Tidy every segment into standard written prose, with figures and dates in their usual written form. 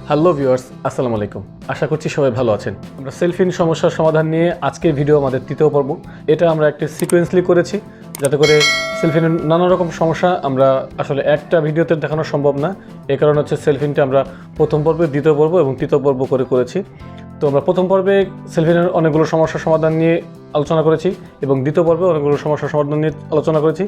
Hello viewers, আসসালামু আলাইকুম। আশা করছি সবাই ভালো আছেন। আমরা সেলফিন সমস্যার সমাধান নিয়ে আজকের ভিডিও আমাদের তৃতীয় পর্ব। এটা আমরা একটা সিকোয়েন্সলি করেছি যাতে করে সেলফিনের নানা রকম সমস্যা আমরা আসলে একটা ভিডিওতে দেখানো সম্ভব না। এই কারণে হচ্ছে সেলফিনটা আমরা প্রথম পর্বে, দ্বিতীয় পর্ব এবং তৃতীয় পর্ব করেছি। তো আমরা প্রথম পর্বে সেলফিনের অনেকগুলো সমস্যার সমাধান নিয়ে আলোচনা করেছি এবং দ্বিতীয় পর্বে অনেকগুলো সমস্যার সমাধান নিয়ে আলোচনা করেছি।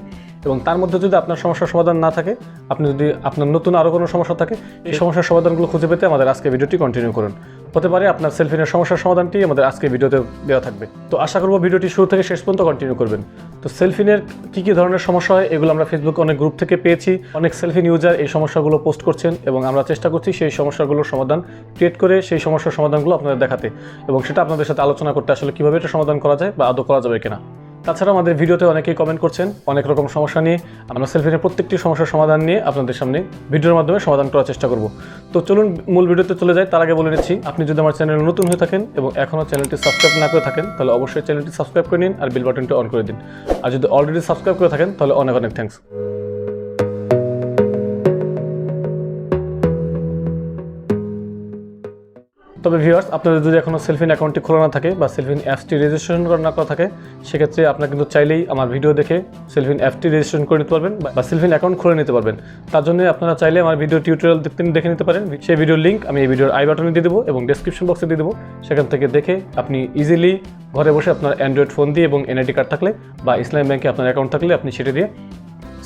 এবং তার মধ্যে যদি আপনার সমস্যার সমাধান না থাকে, আপনি যদি আপনার নতুন আরও কোনো সমস্যা থাকে, এই সমস্যার সমাধানগুলো খুঁজে পেতে আমাদের আজকের ভিডিওটি কন্টিনিউ করুন। হতে পারে আপনার সেলফিনের সমস্যার সমাধানটি আমাদের আজকের ভিডিওতে দেওয়া থাকবে। তো আশা করব ভিডিওটি শুরু থেকে শেষ পর্যন্ত কন্টিনিউ করবেন। তো সেলফিনের কী ধরনের সমস্যা হয় এগুলো আমরা ফেসবুকে অনেক গ্রুপ থেকে পেয়েছি। অনেক সেলফিন ইউজার এই সমস্যাগুলো পোস্ট করছেন এবং আমরা চেষ্টা করছি সেই সমস্যাগুলোর সমাধান ক্রিয়েট করে সেই সমস্যার সমাধানগুলো আপনাদের দেখাতে এবং সেটা আপনাদের সাথে আলোচনা করতে আসলে কীভাবে এটা সমাধান করা যায় বা আদৌ করা যাবে কিনা। তাছাড়া আমাদের ভিডিওতে অনেকেই কমেন্ট করছেন অনেক রকম সমস্যা নিয়ে। আমরা সেলফিনের প্রত্যেকটি সমস্যার সমাধান নিয়ে আপনাদের সামনে ভিডিওর মাধ্যমে সমাধান করার চেষ্টা করব। তো চলুন মূল ভিডিওতে চলে যাই। তার আগে বলে নিচ্ছি, আপনি যদি আমার চ্যানেলে নতুন হয়ে থাকেন এবং এখনও চ্যানেলটি সাবস্ক্রাইব না করে থাকেন তাহলে অবশ্যই চ্যানেলটি সাবস্ক্রাইব করে নিন আর বেল বাটনটি অন করে দিন। আর যদি অলরেডি সাবস্ক্রাইব করে থাকেন তাহলে অনেক অনেক থ্যাঙ্কস। তবে ভিউয়ার্স, আপনাদের যদি এখনও সেলফিন অ্যাকাউন্টটি খোলা না থাকে বা সেলফিন অ্যাপসটি রেজিস্ট্রেশন না করা থাকে, সেক্ষেত্রে আপনারা কিন্তু চাইলেই আমার ভিডিও দেখে সেলফিন অ্যাপসটি রেজিস্ট্রেশন করে নিতে পারবেন বা সেলফিন অ্যাকাউন্ট খুলে নিতে পারবেন। তার জন্য আপনারা চাইলে আমার ভিডিও টিউটোরিয়াল দেখে নিতে পারেন। সেই ভিডিওর লিঙ্ক আমি এই ভিডিওর আই বাটনে দিয়ে দেবো এবং ডেসক্রিপশন বক্সে দিয়ে দেবো। সেখান থেকে দেখে আপনি ইজিলি ঘরে বসে আপনার অ্যান্ড্রয়েড ফোন দিয়ে এবং এনআইডি কার্ড থাকলে বা ইসলামী ব্যাংকে আপনার অ্যাকাউন্ট থাকলে আপনি সেটা দিয়ে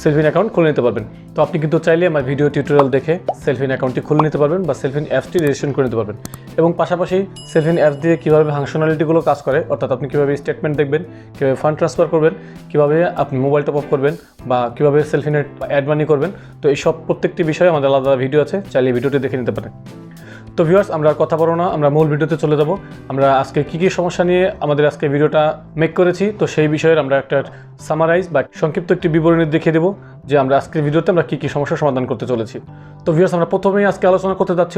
সেলফিন অ্যাকাউন্ট খুলে নিতে পারবেন। তো আপনি কিন্তু চাইলে আমার ভিডিও টিউটোরিয়াল দেখে সেলফিন অ্যাকাউন্টটি খুলে নিতে পারবেন বা সেলফিন অ্যাপসটি রেজিস্ট্রেশন করে নিতে পারবেন। এবং পাশাপাশি সেলফিন অ্যাপস দিয়ে কীভাবে ফাংশনালিটিগুলো কাজ করে, অর্থাৎ আপনি কীভাবে স্টেটমেন্ট দেখবেন, কীভাবে ফান্ড ট্রান্সফার করবেন, কীভাবে আপনি মোবাইল টপ আপ করবেন বা কীভাবে সেলফিনের অ্যাড মানি করবেন, তো এই সব প্রত্যেকটি বিষয়ে আমাদের আলাদা ভিডিও আছে, চাইলে ভিডিওটি দেখে নিতে পারেন। তো ভিউয়ার্স, আমরা আর কথা বলবো না, আমরা মূল ভিডিওতে চলে যাব। আমরা আজকে কী সমস্যা নিয়ে আমাদের আজকে ভিডিওটা মেক করেছি, তো সেই বিষয়ের আমরা একটা সামারাইজ বা সংক্ষিপ্ত একটি বিবরণী দেখিয়ে দেবো যে আমরা আজকের ভিডিওতে আমরা কী সমস্যার সমাধান করতে চলেছি। তো ভিউয়ার্স, আমরা প্রথমেই আজকে আলোচনা করতে যাচ্ছি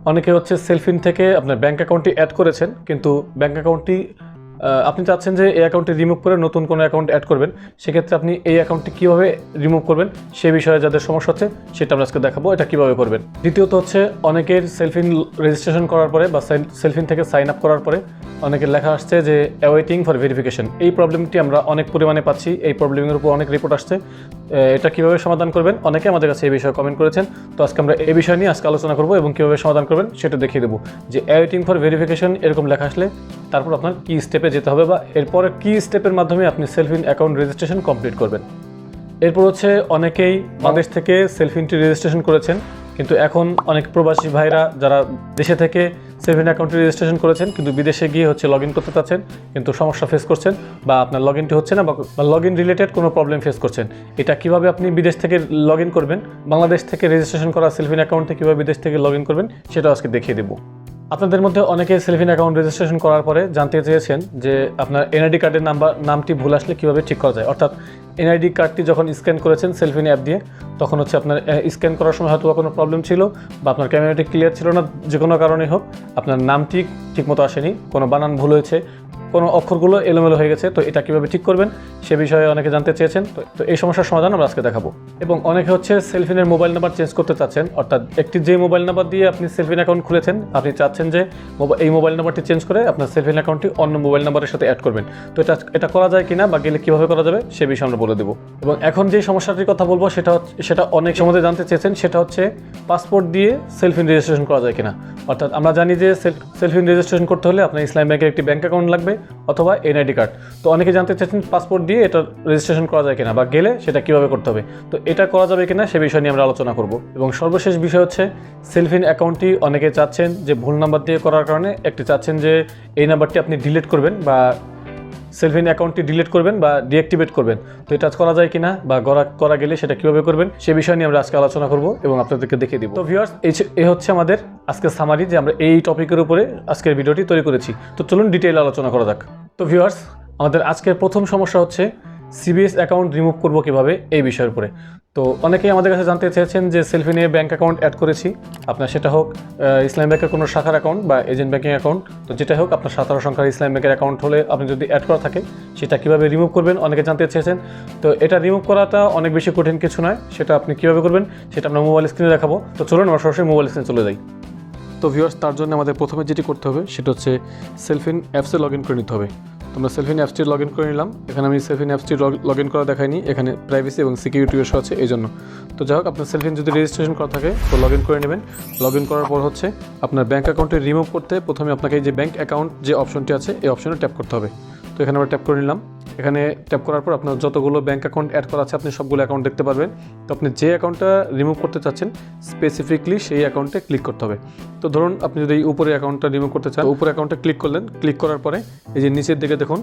অনেকে সেলফিন থেকে আপনার ব্যাঙ্ক অ্যাকাউন্টটি অ্যাড করেছেন, কিন্তু ব্যাঙ্ক অ্যাকাউন্টটি আপনি চাচ্ছেন যে এই অ্যাকাউন্টটি রিমুভ করে নতুন কোনো অ্যাকাউন্ট অ্যাড করবেন। সেক্ষেত্রে আপনি এই অ্যাকাউন্টটি কীভাবে রিমুভ করবেন সে বিষয়ে যাদের সমস্যা হচ্ছে সেটা আমরা আজকে দেখাবো, এটা কীভাবে করবেন। দ্বিতীয়ত অনেকের সেলফিন রেজিস্ট্রেশন করার পরে বা সেলফিন থেকে সাইন আপ করার পরে অনেকের লেখা আসছে যে অ্যাওয়েটিং ফর ভেরিফিকেশন। এই প্রবলেমটি আমরা অনেক পরিমাণে পাচ্ছি, এই প্রবলেমের উপর অনেক রিপোর্ট আসছে। এটা কীভাবে সমাধান করবেন অনেকে আমাদের কাছে এই বিষয়ে কমেন্ট করেছেন। তো আজকে আমরা এই বিষয় নিয়ে আজকে আলোচনা করবো এবং কীভাবে সমাধান করবেন সেটা দেখিয়ে দেবো যে অ্যাওয়েটিং ফর ভেরিফিকেশন এরকম লেখা আসলে তারপর আপনার কী স্টেপে যেতে হবে বা এরপরে কী স্টেপের মাধ্যমে আপনি সেলফিন অ্যাকাউন্ট রেজিস্ট্রেশন কমপ্লিট করবেন। এরপর অনেকেই বাংলাদেশ থেকে সেলফিনটি রেজিস্ট্রেশন করেছেন, কিন্তু এখন অনেক প্রবাসী ভাইরা যারা দেশে থেকে সেলফিন অ্যাকাউন্টটি রেজিস্ট্রেশন করেছেন কিন্তু বিদেশে গিয়ে লগ ইন করতে চাচ্ছেন, কিন্তু সমস্যা ফেস করছেন বা আপনার লগ ইনটি হচ্ছে না বা লগ ইন রিলেটেড কোনো প্রবলেম ফেস করছেন। এটা কীভাবে আপনি বিদেশ থেকে লগ ইন করবেন, বাংলাদেশ থেকে রেজিস্ট্রেশন করা সেলফিন অ্যাকাউন্টে কীভাবে বিদেশ থেকে লগ ইন করবেন সেটা আজকে দেখিয়ে দেবো। আপনাদের মধ্যে অনেকে সেলফিন অ্যাকাউন্ট রেজিস্ট্রেশন করার পরে জানতে চেয়েছেন যে আপনার এনআইডি কার্ডের নামটি ভুল আসলে কীভাবে ঠিক করা যায়। অর্থাৎ এনআইডি কার্ডটি যখন স্ক্যান করেছেন সেলফিন অ্যাপ দিয়ে, তখন আপনার স্ক্যান করার সময় হয়তো কোনো প্রবলেম ছিল বা আপনার ক্যামেরাটি ক্লিয়ার ছিল না, যে কোনো কারণে হোক আপনার নামটি ঠিকমতো আসেনি, কোনো বানান ভুল হয়েছে, কোনো অক্ষরগুলো এলোমেলো হয়ে গেছে। তো এটা কীভাবে ঠিক করবেন সে বিষয়ে অনেকে জানতে চেয়েছেন। তো এই সমস্যার সমাধান আমরা আজকে দেখাবো। এবং অনেকে সেলফিনের মোবাইল নাম্বার চেঞ্জ করতে চাচ্ছেন, অর্থাৎ একটি যে মোবাইল নাম্বার দিয়ে আপনি সেলফিন অ্যাকাউন্ট খুলেছেন আপনি চাচ্ছেন যে এই মোবাইল নাম্বারটি চেঞ্জ করে আপনার সেলফিন অ্যাকাউন্টটি অন্য মোবাইল নাম্বারের সাথে অ্যাড করবেন। তো এটা করা যায় কিনা বা গেলে কীভাবে করা যাবে সে বিষয়ে আমরা বলে দেবো। এবং এখন যে সমস্যাটির কথা বলবো সেটা অনেক সময় জানতে চেয়েছেন, সেটা পাসপোর্ট দিয়ে সেলফিন রেজিস্ট্রেশন করা যায় কিনা। অর্থাৎ আমরা জানি যে সেলফিন রেজিস্ট্রেশন করতে হলে আপনার ইসলামী ব্যাংকের একটি ব্যাঙ্ক অ্যাকাউন্ট লাগবে অথবা এনআইডি কার্ড। তো অনেকে জানতে চাচ্ছেন পাসপোর্ট দিয়ে এটা রেজিস্ট্রেশন করা যায় কিনা বা গেলে সেটা কীভাবে করতে হবে। তো এটা করা যাবে কিনা সে বিষয় নিয়ে আমরা আলোচনা করব। এবং সর্বশেষ বিষয় সেলফিন অ্যাকাউন্টটি অনেকে চাচ্ছেন যে ভুল নাম্বার দিয়ে করার কারণে একটি চাচ্ছেন যে এই নাম্বারটি আপনি ডিলিট করবেন বা সেলফিন অ্যাকাউন্টটি ডিলিট করবেন বা ডিঅ্যাক্টিভেট করবেন। তো এটা করা যায় কিনা বা করা গেলে সেটা কীভাবে করবেন সে বিষয় নিয়ে আমরা আজকে আলোচনা করব এবং আপনাদেরকে দেখিয়ে দিব। তো ভিউয়ার্স, এই আমাদের আজকের সামারি যে আমরা এই টপিকের উপরে আজকের ভিডিওটি তৈরি করেছি। তো চলুন ডিটেইল আলোচনা করা যাক। তো ভিউয়ার্স, আমাদের আজকের প্রথম সমস্যা সিবিএস অ্যাকাউন্ট রিমুভ করব কীভাবে এই বিষয়ের উপরে। তো অনেকেই আমাদের কাছে জানতে চেয়েছেন যে সেলফিনে ব্যাঙ্ক অ্যাকাউন্ট অ্যাড করেছি, আপনার সেটা হোক ইসলামী ব্যাংকের কোনো শাখার অ্যাকাউন্ট বা এজেন্ট ব্যাঙ্কিং অ্যাকাউন্ট, তো যেটা হোক আপনার 17 সংখ্যার ইসলামী ব্যাংকের অ্যাকাউন্ট হলে আপনি যদি অ্যাড করা থাকে সেটা কীভাবে রিমুভ করবেন অনেকে জানতে চেয়েছেন। তো এটা রিমুভ করাটা অনেক বেশি কঠিন কিছু নয়, সেটা আপনি কীভাবে করবেন সেটা আমরা মোবাইল স্ক্রিনে দেখাবো। তো চলুন আমরা সরাসরি মোবাইল স্ক্রিনে চলে যাই। তো ভিউয়ার্স, তার জন্য আমাদের প্রথমে যেটি করতে হবে সেটা হচ্ছে সেলফিন অ্যাপসে লগ ইন করে নিতে হবে। তো আমরা সেলফিন অ্যাপসটি লগ ইন করে নিলাম। এখানে আমি সেলফিন অ্যাপসটি লগ ইন করা দেখাইনি, এখানে প্রাইভেসি এবং সিকিউরিটি ইস্যু আছে এই জন্য। তো যাই হোক, আপনার সেলফিন যদি রেজিস্ট্রেশন করা থাকে তো লগ ইন করে নেবেন। লগ ইন করার পর হচ্ছে আপনার ব্যাঙ্ক অ্যাকাউন্টে রিমুভ করতে প্রথমে আপনাকে এই যে ব্যাঙ্ক অ্যাকাউন্ট যে অপশনটি আছে এই অপশনে ট্যাপ করতে হবে। তো এখানে আমরা ট্যাপ করে নিলাম। এখানে ট্যাপ করার পর আপনার যতগুলো ব্যাঙ্ক অ্যাকাউন্ট অ্যাড করা আছে আপনি সবগুলো অ্যাকাউন্ট দেখতে পারবেন। তো আপনি যে অ্যাকাউন্টটা রিমুভ করতে চাচ্ছেন স্পেসিফিকলি সেই অ্যাকাউন্টে ক্লিক করতে হবে। তো ধরুন আপনি যদি এই উপরে অ্যাকাউন্টটা রিমুভ করতে চান, উপরে অ্যাকাউন্টে ক্লিক করলেন। ক্লিক করার পরে এই যে নিচের দিকে দেখুন,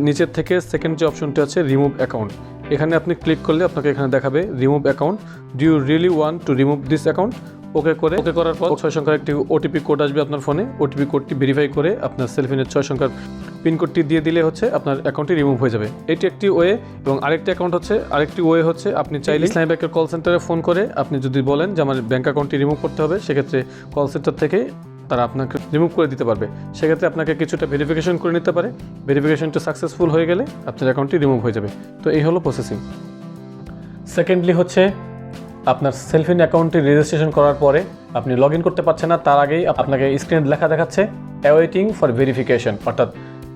নিচের থেকে সেকেন্ড যে অপশনটি আছে রিমুভ অ্যাকাউন্ট, এখানে আপনি ক্লিক করলে আপনাকে এখানে দেখাবে remove account, do you really want to remove this account. Okay করার পর 6 সংখ্যার একটি ওটিপি কোড আসবে আপনার ফোনে। ওটিপি কোডটি ভেরিফাই করে আপনার সেলফিনের 6 সংখ্যার পিন কোডটি দিয়ে দিলে হচ্ছে আপনার অ্যাকাউন্টটি রিমুভ হয়ে যাবে। এটি একটি ওয়ে। এবং আরেকটি ওয়ে হচ্ছে আপনি চাইলে ইসলামী ব্যাংকের কল সেন্টারে ফোন করে আপনি যদি বলেন যে আমার ব্যাঙ্ক অ্যাকাউন্টটি রিমুভ করতে হবে, সেক্ষেত্রে কল সেন্টার থেকে তারা আপনাকে রিমুভ করে দিতে পারবে। সেক্ষেত্রে আপনাকে কিছুটা ভেরিফিকেশন করে নিতে পারে। ভেরিফিকেশনটা সাকসেসফুল হয়ে গেলে আপনার অ্যাকাউন্টটি রিমুভ হয়ে যাবে। তো এই হলো প্রসেসিং। সেকেন্ডলি হচ্ছে আপনার সেলফিন অ্যাকাউন্টটি রেজিস্ট্রেশন করার পরে আপনি লগ ইন করতে পারছেন না, তার আগেই আপনাকে স্ক্রিনে লেখা দেখাচ্ছে অ্যাওয়েটিং ফর ভেরিফিকেশন, অর্থাৎ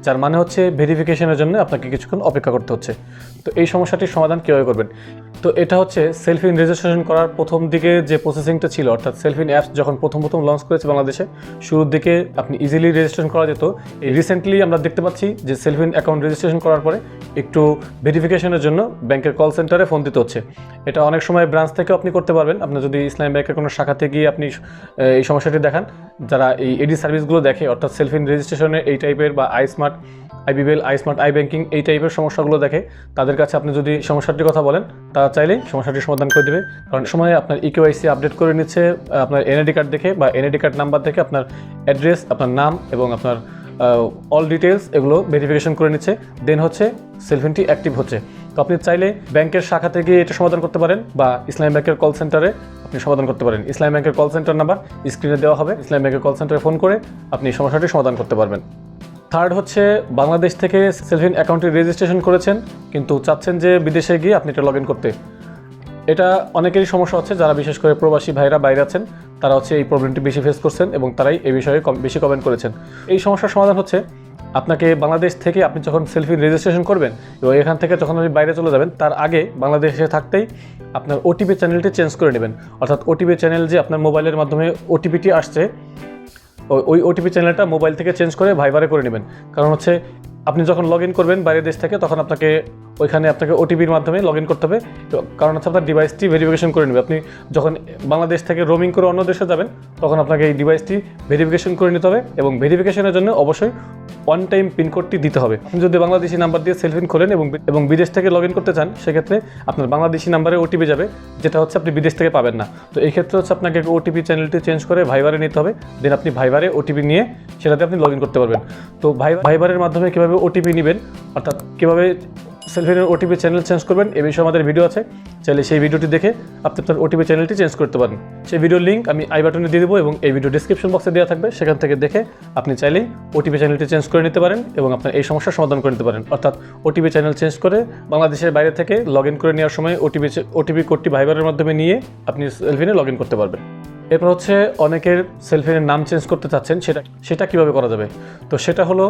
যার মানে হচ্ছে ভেরিফিকেশনের জন্য আপনাকে কিছুক্ষণ অপেক্ষা করতে হচ্ছে। তো এই সমস্যাটির সমাধান কীভাবে করবেন? তো এটা হচ্ছে সেলফিন রেজিস্ট্রেশন করার প্রথম দিকে যে প্রসেসিংটা ছিল, অর্থাৎ সেলফিন অ্যাপস যখন প্রথম লঞ্চ করেছে বাংলাদেশে, শুরুর দিকে আপনি ইজিলি রেজিস্ট্রেশন করা যেত। এই রিসেন্টলি আমরা দেখতে পাচ্ছি যে সেলফিন অ্যাকাউন্ট রেজিস্ট্রেশন করার পরে একটু ভেরিফিকেশনের জন্য ব্যাংকের কল সেন্টারে ফোন দিতে হচ্ছে। এটা অনেক সময় ব্রাঞ্চ থেকেও আপনি করতে পারবেন। আপনার যদি ইসলামী ব্যাংকের কোনো শাখাতে গিয়ে আপনি এই সমস্যাটি দেখান, যারা এই এডি সার্ভিসগুলো দেখে, অর্থাৎ সেলফিন রেজিস্ট্রেশনের এই টাইপের বা আইস্মার্ট, IBBL, আইস্মার্ট, আই ব্যাংকিং এই টাইপের সমস্যাগুলো দেখে, তাদের কাছে আপনি যদি সমস্যাটির কথা বলেন, তারা চাইলেই সমস্যাটির সমাধান করে দেবে। কারণ সময় আপনার ইকেওয়াইসি আপডেট করে নিচ্ছে আপনার এনআইডি কার্ড দেখে বা এনআইডি কার্ড নাম্বার দেখে আপনার অ্যাড্রেস, আপনার নাম এবং আপনার অল ডিটেলস এগুলো ভেরিফিকেশন করে নিচ্ছে। দেন হচ্ছে সেলফিনটি অ্যাক্টিভ হচ্ছে। তো আপনি চাইলে ব্যাংকের শাখা থেকে এটা সমাধান করতে পারেন বা ইসলামী ব্যাংকের কল সেন্টারে আপনি সমাধান করতে পারেন। ইসলামী ব্যাংকের কল সেন্টার নাম্বার স্ক্রিনে দেওয়া হবে। ইসলামী ব্যাংকের কল সেন্টারে ফোন করে আপনি সমস্যাটি সমাধান করতে পারবেন। থার্ড হচ্ছে বাংলাদেশ থেকে সেলফিন অ্যাকাউন্টে রেজিস্ট্রেশন করেছেন কিন্তু চাচ্ছেন যে বিদেশে গিয়ে আপনি এটা লগ ইন করতে। এটা অনেকেরই সমস্যা হচ্ছে, যারা বিশেষ করে প্রবাসী ভাইরা বাইরে আছেন তারা হচ্ছে এই প্রবলেমটি বেশি ফেস করছেন এবং তারাই এই বিষয়ে বেশি কমেন্ট করেছেন। এই সমস্যার সমাধান হচ্ছে আপনাকে বাংলাদেশ থেকে আপনি যখন সেলফিন রেজিস্ট্রেশন করবেন এবং এখান থেকে যখন আপনি বাইরে চলে যাবেন, তার আগে বাংলাদেশে থাকতেই আপনার ওটিপি চ্যানেলটি চেঞ্জ করে নেবেন। অর্থাৎ ওটিপি চ্যানেল যে আপনার মোবাইলের মাধ্যমে ওটিপিটি আসছে, ওই ওটিপি চ্যানেলটা মোবাইল থেকে চেঞ্জ করে ভাইবারে করে নেবেন। কারণ হচ্ছে আপনি যখন লগ ইন করবেন বাইরের দেশ থেকে, তখন আপনাকে ওটিপির মাধ্যমে লগ ইন করতে হবে। কারণ হচ্ছে আপনার ডিভাইসটি ভেরিফিকেশন করে নেবে। আপনি যখন বাংলাদেশ থেকে রোমিং করে অন্য দেশে যাবেন, তখন আপনাকে এই ডিভাইসটি ভেরিফিকেশন করে নিতে হবে এবং ভেরিফিকেশনের জন্য অবশ্যই ওয়ান টাইম পিনকোডটি দিতে হবে। আপনি যদি বাংলাদেশি নাম্বার দিয়ে সেলফিন খোলেন এবং বিদেশ থেকে লগ ইন করতে চান, সেক্ষেত্রে আপনার বাংলাদেশি নাম্বারে ওটিপি যাবে, যেটা হচ্ছে আপনি বিদেশ থেকে পাবেন না। তো এই ক্ষেত্রে হচ্ছে আপনাকে ওটিপি চ্যানেলটি চেঞ্জ করে ভাইবারে নিতে হবে। দেন আপনি ভাইবারে ওটিপি নিয়ে সেটাতে আপনি লগ ইন করতে পারবেন। তো ভাইবারের মাধ্যমে কীভাবে ওটিপি নেবেন, অর্থাৎ কীভাবে সেলফিনের ওটিপি চ্যানেল চেঞ্জ করবেন, এ বিষয়ে আমাদের ভিডিও আছে। চাইলে সেই ভিডিওটি দেখে আপনি আপনার ওটিপি চ্যানেলটি চেঞ্জ করতে পারেন। সেই ভিডিওর লিঙ্ক আমি আই বাটনে দিয়ে দেবো এবং এই ভিডিও ডিসক্রিপশন বক্সে দেওয়া থাকবে। সেখান থেকে দেখে আপনি চাইলেই ওটিপি চ্যানেলটি চেঞ্জ করে নিতে পারেন এবং আপনার এই সমস্যার সমাধান করে নিতে পারেন। অর্থাৎ ওটিপি চ্যানেল চেঞ্জ করে বাংলাদেশের বাইরে থেকে লগ ইন করে নেওয়ার সময় ওটিপি কোডটি ভাইবারের মাধ্যমে নিয়ে আপনি সেলফিনে লগ ইন করতে পারবেন। এরপর হচ্ছে অনেকের সেলফিনের নাম চেঞ্জ করতে চাচ্ছেন, সেটা কীভাবে করা যাবে? তো সেটা হলো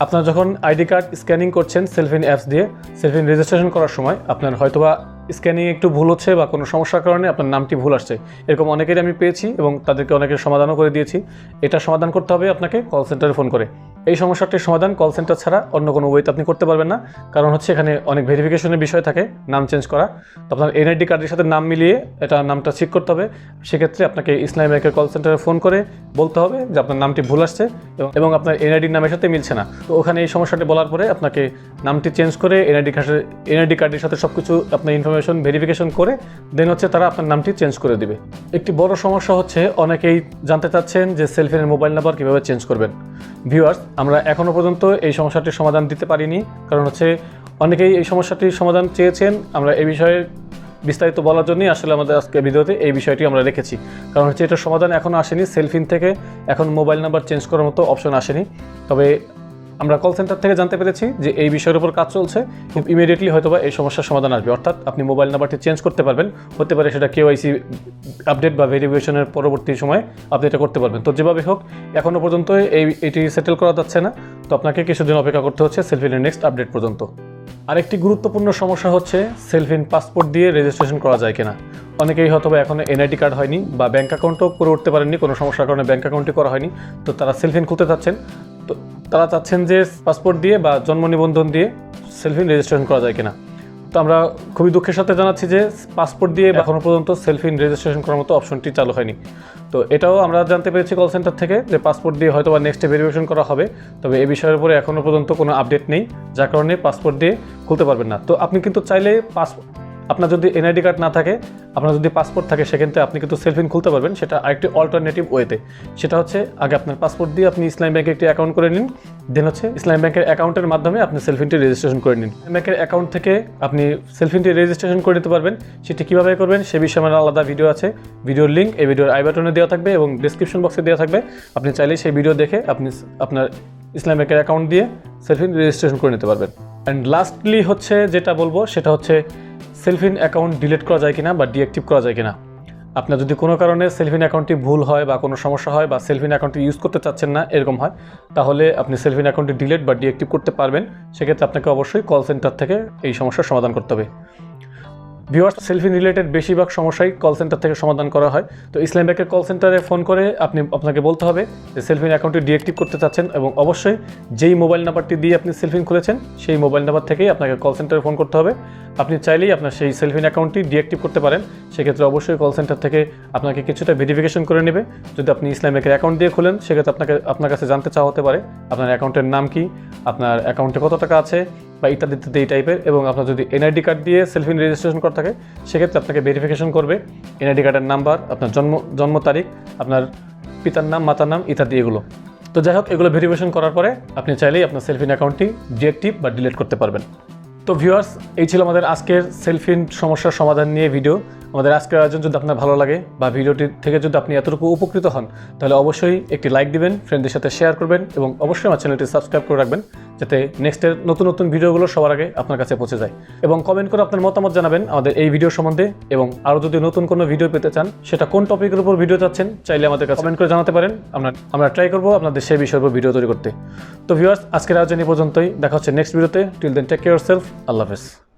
আপনার যখন আইডি কার্ড স্ক্যানিং করছেন সেলফিন অ্যাপস দিয়ে, সেলফিন রেজিস্ট্রেশন করার সময় আপনার হয়তোবা স্ক্যানিং একটু ভুল হচ্ছে বা কোনো সমস্যার কারণে আপনার নামটি ভুল আসছে। এরকম অনেকেরই আমি পেয়েছি এবং তাদেরকে অনেকের সমাধানও করে দিয়েছি। এটা সমাধান করতে হবে আপনাকে কল সেন্টারে ফোন করে। এই সমস্যাটির সমাধান কল সেন্টার ছাড়া অন্য কোনো ওয়েতে আপনি করতে পারবেন না। কারণ হচ্ছে এখানে অনেক ভেরিফিকেশনের বিষয় থাকে, নাম চেঞ্জ করা। তো আপনার এনআইডি কার্ডের সাথে নাম মিলিয়ে এটা নামটা চেক করতে হবে। সেক্ষেত্রে আপনাকে ইসলামী ব্যাংকের কল সেন্টারে ফোন করে বলতে হবে যে আপনার নামটি ভুল আসছে এবং আপনার এনআইডির নামের সাথে মিলছে না। তো ওখানে এই সমস্যাটি বলার পরে আপনাকে নামটি চেঞ্জ করে এনআইডি কার্ডের সাথে সব কিছু আপনার ইনফরমেশন ভেরিফিকেশন করে দেন হচ্ছে তারা আপনার নামটি চেঞ্জ করে দিবে। একটি বড় সমস্যা হচ্ছে অনেকেই জানতে চাচ্ছেন যে সেলফিনের মোবাইল নাম্বার কীভাবে চেঞ্জ করবেন। ভিউয়ার্স, আমরা এখনও পর্যন্ত এই সমস্যাটির সমাধান দিতে পারিনি। কারণ হচ্ছে অনেকেই এই সমস্যাটির সমাধান চেয়েছেন। আমরা এই বিষয়ে বিস্তারিত বলার জন্যই আসলে আমাদের আজকে ভিডিওতে এই বিষয়টি আমরা রেখেছি। কারণ হচ্ছে এটার সমাধান এখনও আসেনি। সেলফিন থেকে এখন মোবাইল নাম্বার চেঞ্জ করার মতো অপশন আসেনি। তবে আমরা কল সেন্টার থেকে জানতে পেরেছি যে এই বিষয়ের উপর কাজ চলছে, খুব ইমিডিয়েটলি হয়তোবা এই সমস্যার সমাধান আসবে, অর্থাৎ আপনি মোবাইল নাম্বারটি চেঞ্জ করতে পারবেন, হতে পারে সেটা কেওয়াইসি আপডেট বা ভেরিফিকেশনের পরবর্তী সময়ে আপনি এটা করতে পারবেন। তো যেভাবে হোক এখনও পর্যন্ত এটি সেটেল করা যাচ্ছে না, তো আপনাকে কিছুদিন অপেক্ষা করতে হচ্ছে সেলফিনের নেক্সট আপডেট পর্যন্ত। আরেকটি গুরুত্বপূর্ণ সমস্যা হচ্ছে সেলফিন পাসপোর্ট দিয়ে রেজিস্ট্রেশন করা যায় কিনা। অনেকেই হয়তো এখনও এনআইডি কার্ড হয়নি বা ব্যাঙ্ক অ্যাকাউন্টও করে উঠতে পারেননি, কোনো সমস্যার কারণে ব্যাঙ্ক অ্যাকাউন্টই করা হয়নি, তো তারা সেলফিন খুলতে চাচ্ছেন। তো তারা চাচ্ছেন যে পাসপোর্ট দিয়ে বা জন্ম নিবন্ধন দিয়ে সেলফিন রেজিস্ট্রেশন করা যায় কিনা। তো আমরা খুবই দুঃখের সাথে জানাচ্ছি যে পাসপোর্ট দিয়ে এখনও পর্যন্ত সেলফিন রেজিস্ট্রেশন করার মতো অপশনটি চালু হয়নি। তো এটাও আমরা জানতে পেরেছি কল সেন্টার থেকে যে পাসপোর্ট দিয়ে হয়তো বা নেক্সটে ভেরিফিকেশন করা হবে, তবে এই বিষয়ের উপরে এখনও পর্যন্ত কোনো আপডেট নেই, যার কারণে পাসপোর্ট দিয়ে খুলতে পারবেন না। তো আপনি কিন্তু চাইলে আপনার যদি এনআইডি কার্ড না থাকে, আপনার যদি পাসপোর্ট থাকে, সেক্ষেত্রে আপনি কিন্তু সেলফিন খুলতে পারবেন। সেটা আরেকটি অল্টারনেটিভ ওয়েতে, সেটা হচ্ছে আগে আপনার পাসপোর্ট দিয়ে আপনি ইসলামী ব্যাংকে একটি অ্যাকাউন্ট করে নিন, দেন হচ্ছে ইসলামী ব্যাংকের অ্যাকাউন্টের মাধ্যমে আপনি সেলফিনটি রেজিস্ট্রেশন করে নিন। ব্যাংকের অ্যাকাউন্ট থেকে আপনি সেলফিনটি রেজিস্ট্রেশন করে নিতে পারবেন। সেটি কীভাবে করবেন সে বিষয়ে আমার আলাদা ভিডিও আছে, ভিডিওর লিঙ্ক এই ভিডিওর আই বাটনে দেওয়া থাকবে এবং ডিসক্রিপশন বক্সে দেওয়া থাকবে। আপনি চাইলে সেই ভিডিও দেখে আপনি আপনার ইসলামী ব্যাংকের অ্যাকাউন্ট দিয়ে সেলফিন রেজিস্ট্রেশন করে নিতে পারবেন। অ্যান্ড লাস্টলি হচ্ছে যেটা বলবো সেটা হচ্ছে সেলফিন অ্যাকাউন্ট ডিলিট করা যায় কিনা বা ডিঅ্যাক্টিভ করা যায় কিনা। আপনার যদি কোনো কারণে সেলফিন অ্যাকাউন্টটি ভুল হয় বা কোনো সমস্যা হয় বা সেলফিন অ্যাকাউন্টটি ইউজ করতে চাচ্ছেন না এরকম হয়, তাহলে আপনি সেলফিন অ্যাকাউন্টটি ডিলিট বা ডিঅ্যাক্টিভ করতে পারবেন। সেক্ষেত্রে আপনাকে অবশ্যই কল সেন্টার থেকে এই সমস্যার সমাধান করতে হবে। ভিউয়ার্স, সেলফিন রিলেটেড বেশিরভাগ সমস্যাই কল সেন্টার থেকে সমাধান করা হয়। তো ইসলামী ব্যাংকের কল সেন্টারে ফোন করে আপনাকে বলতে হবে যে সেলফিন অ্যাকাউন্টটি ডিঅ্যাক্টিভ করতে চাচ্ছেন, এবং অবশ্যই যেই মোবাইল নাম্বারটি দিয়ে আপনি সেলফিন খুলেছেন সেই মোবাইল নাম্বার থেকেই আপনাকে কল সেন্টারে ফোন করতে হবে। আপনি চাইলেই আপনার সেই সেলফিন অ্যাকাউন্টটি ডিঅ্যাক্টিভ করতে পারেন। সেক্ষেত্রে অবশ্যই কল সেন্টার থেকে আপনাকে কিছুটা ভেরিফিকেশন করে নেবে। যদি আপনি ইসলামী ব্যাংকের অ্যাকাউন্ট দিয়ে খুলেন, সেক্ষেত্রে আপনার কাছে জানতে চাওয়া হতে পারে আপনার অ্যাকাউন্টের নাম কি, আপনার অ্যাকাউন্টে কত টাকা আছে বা ইত্যাদি ইত্যাদি এই টাইপের। এবং আপনার যদি এনআইডি কার্ড দিয়ে সেলফিন রেজিস্ট্রেশন করা থাকে, সেক্ষেত্রে আপনাকে ভেরিফিকেশন করবে এনআইডি কার্ডের নাম্বার, আপনার জন্ম তারিখ, আপনার পিতার নাম, মাতার নাম ইত্যাদি এগুলো। তো যাই হোক, এগুলো ভেরিফিকেশন করার পরে আপনি চাইলেই আপনার সেলফিন অ্যাকাউন্টটি ডিঅ্যাক্টিভ বা ডিলিট করতে পারবেন। তো ভিউয়ার্স, এই ছিল আমাদের আজকের সেলফিন সমস্যার সমাধান নিয়ে ভিডিও। আমাদের আজকের আয়োজন যদি আপনার ভালো লাগে বা ভিডিওটি থেকে যদি আপনি এতটুকু উপকৃত হন, তাহলে অবশ্যই একটি লাইক দিবেন, ফ্রেন্ডদের সাথে শেয়ার করবেন এবং অবশ্যই আমার চ্যানেলটি সাবস্ক্রাইব করে রাখবেন, যাতে নেক্সটের নতুন নতুন ভিডিওগুলো সবার আগে আপনার কাছে পৌঁছে যায়। এবং কমেন্ট করে আপনার মতামত জানাবেন আমাদের এই ভিডিও সম্বন্ধে, এবং আরও যদি নতুন কোনো ভিডিও পেতে চান, সেটা কোন টপিকের উপর ভিডিও চাচ্ছেন, চাইলে আমাদের কাছে কমেন্ট করে জানাতে পারেন। আমরা ট্রাই করবো আপনাদের সেই বিষয়ের উপর ভিডিও তৈরি করতে। তো ভিউয়ার্স, আজকের আয়োজন এই পর্যন্তই। দেখা হচ্ছে নেক্সট ভিডিওতে। Till then take care yourself. আল্লাহ হাফেজ।